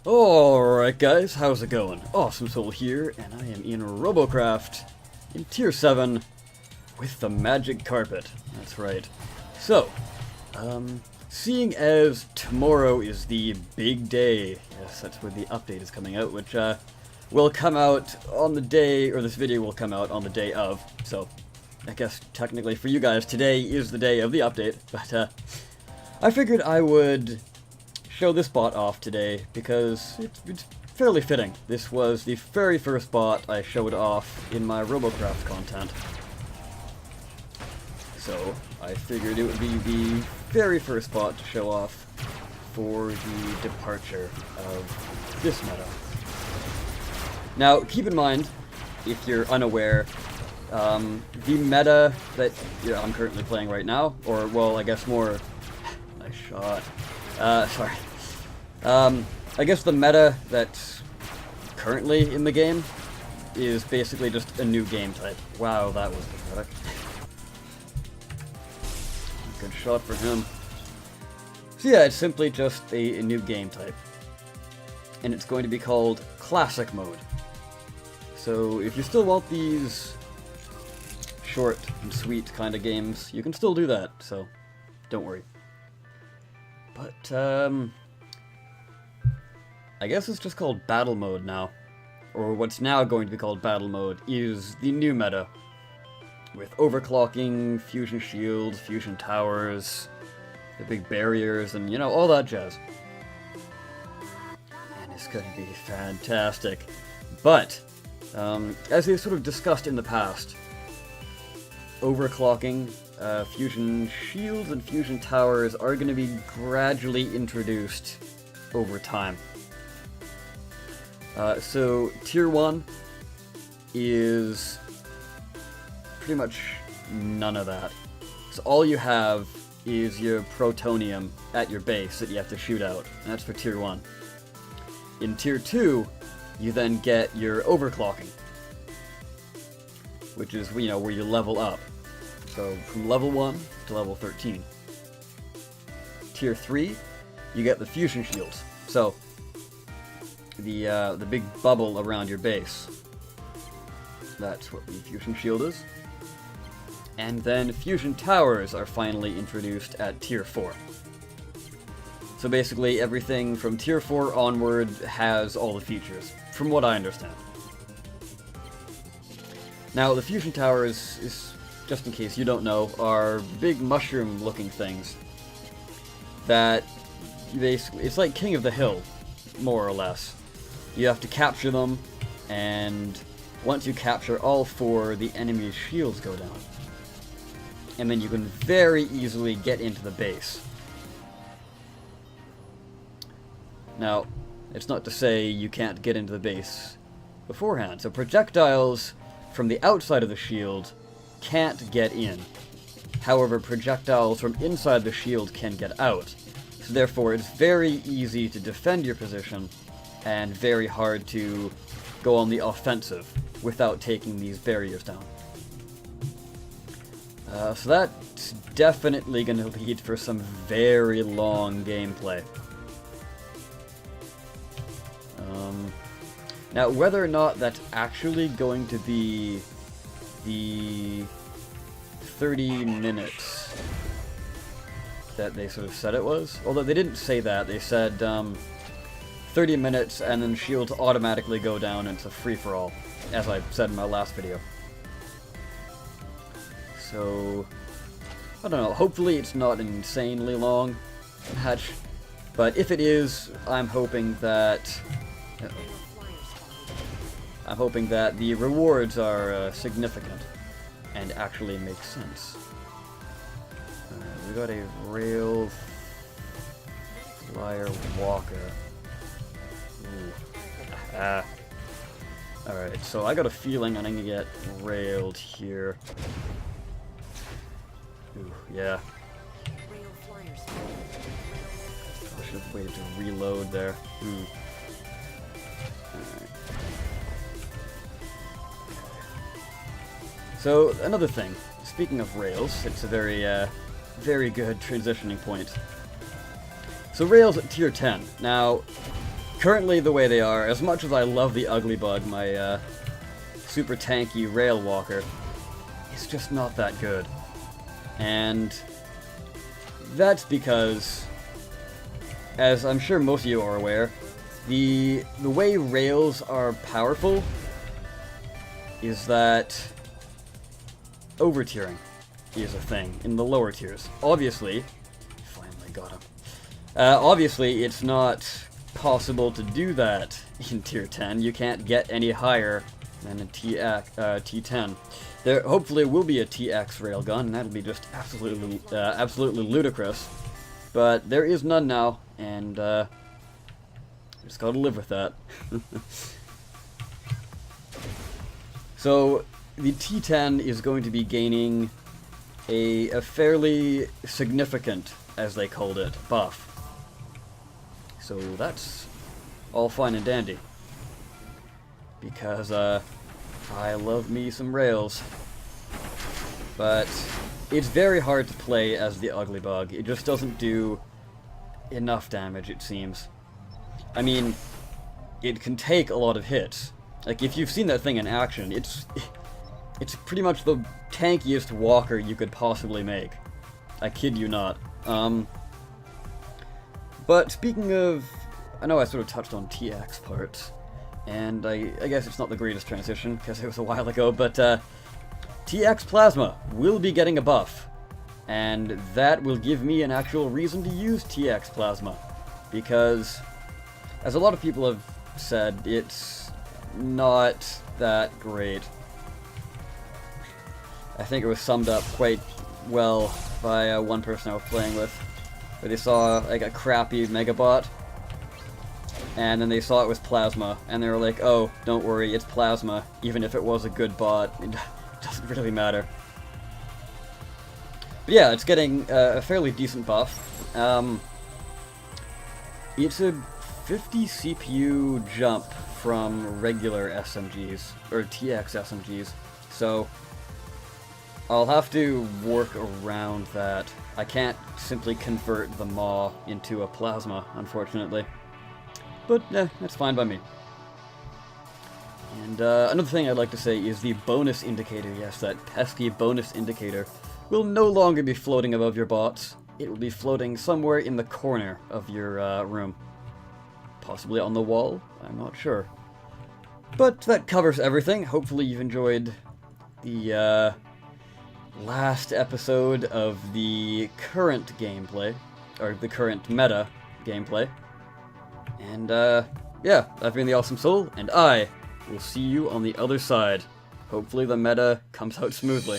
Alright guys, how's it going? Awesome Soul here, and I am in Robocraft in Tier 7 with the magic carpet. That's right. So, seeing as tomorrow is the big day, yes, that's where the update is coming out, which will come out on the day, or this video will come out on the day of, so I guess technically for you guys today is the day of the update, but I figured I would show this bot off today because it's fairly fitting. This was the very first bot I showed off in my Robocraft content. So I figured it would be the very first bot to show off for the departure of this meta. Now keep in mind, if you're unaware, the meta that I'm currently playing right now, or well I guess more... nice shot. Sorry. I guess the meta that's currently in the game is basically just a new game type. Wow, that was pathetic. Good shot for him. So yeah, it's simply just a new game type. And it's going to be called Classic Mode. So if you still want these short and sweet kind of games, you can still do that, so don't worry. But, I guess it's just called Battle Mode now. Or what's now going to be called Battle Mode is the new meta. With overclocking, fusion shields, fusion towers, the big barriers, and you know, all that jazz. And it's gonna be fantastic. But, as we've sort of discussed in the past, overclocking, fusion shields and fusion towers are going to be gradually introduced over time. So Tier 1 is pretty much none of that. So all you have is your protonium at your base that you have to shoot out, and that's for Tier 1. In Tier 2, you then get your overclocking, which is, you know, where you level up. So from level 1 to level 13. Tier 3, you get the fusion shields. So the big bubble around your base. That's what the fusion shield is. And then fusion towers are finally introduced at Tier 4. So basically everything from Tier 4 onward has all the features, from what I understand. Now the fusion towers is, just in case you don't know, are big mushroom-looking things that basically, it's like King of the Hill, more or less. You have to capture them, and once you capture all four, the enemy's shields go down. And then you can very easily get into the base. Now, it's not to say you can't get into the base beforehand. So projectiles from the outside of the shield can't get in. However, projectiles from inside the shield can get out. So therefore, it's very easy to defend your position and very hard to go on the offensive without taking these barriers down. So that's definitely going to lead for some very long gameplay. Now, whether or not that's actually going to be the 30 minutes that they sort of said it was, although they didn't say that, they said 30 minutes and then shields automatically go down and it's a free-for-all, as I said in my last video. So, I don't know, hopefully it's not an insanely long match, but if it is, I'm hoping that the rewards are significant and actually make sense. We got a rail flyer walker. Alright, so I got a feeling I'm gonna get railed here. Ooh, yeah. I should have waited to reload there. Alright. So, another thing. Speaking of rails, it's a very good transitioning point. So rails at tier 10. Now, currently the way they are, as much as I love the Ugly Bug, my super tanky rail walker, it's just not that good. And that's because, as I'm sure most of you are aware, the way rails are powerful is that over-tiering is a thing in the lower tiers. Obviously, finally got him. Obviously, it's not possible to do that in tier 10. You can't get any higher than a T10. There hopefully will be a TX railgun, and that'll be just absolutely ludicrous. But there is none now, and just gotta live with that. So the T10 is going to be gaining a fairly significant, as they called it, buff. So that's all fine and dandy. Because I love me some rails. But it's very hard to play as the Ugly Bug. It just doesn't do enough damage, it seems. I mean, it can take a lot of hits. Like, if you've seen that thing in action, it's pretty much the tankiest walker you could possibly make. I kid you not. But speaking of, I know I sort of touched on TX parts, and I guess it's not the greatest transition, because it was a while ago, but TX Plasma will be getting a buff, and that will give me an actual reason to use TX Plasma, because, as a lot of people have said, it's not that great. I think it was summed up quite well by one person I was playing with, where they saw like a crappy Megabot, and then they saw it was Plasma, and they were like, oh, don't worry, it's Plasma, even if it was a good bot, it doesn't really matter. But yeah, it's getting a fairly decent buff. It's a 50 CPU jump from regular SMGs, or TX SMGs, so I'll have to work around that. I can't simply convert the Maw into a Plasma, unfortunately. But, that's fine by me. And another thing I'd like to say is the bonus indicator, yes, that pesky bonus indicator, will no longer be floating above your bots. It will be floating somewhere in the corner of your room. Possibly on the wall, I'm not sure. But that covers everything. Hopefully you've enjoyed the last episode of the current gameplay, or the current meta gameplay. And yeah, I've been the Awesome Soul, and I will see you on the other side. Hopefully the meta comes out smoothly.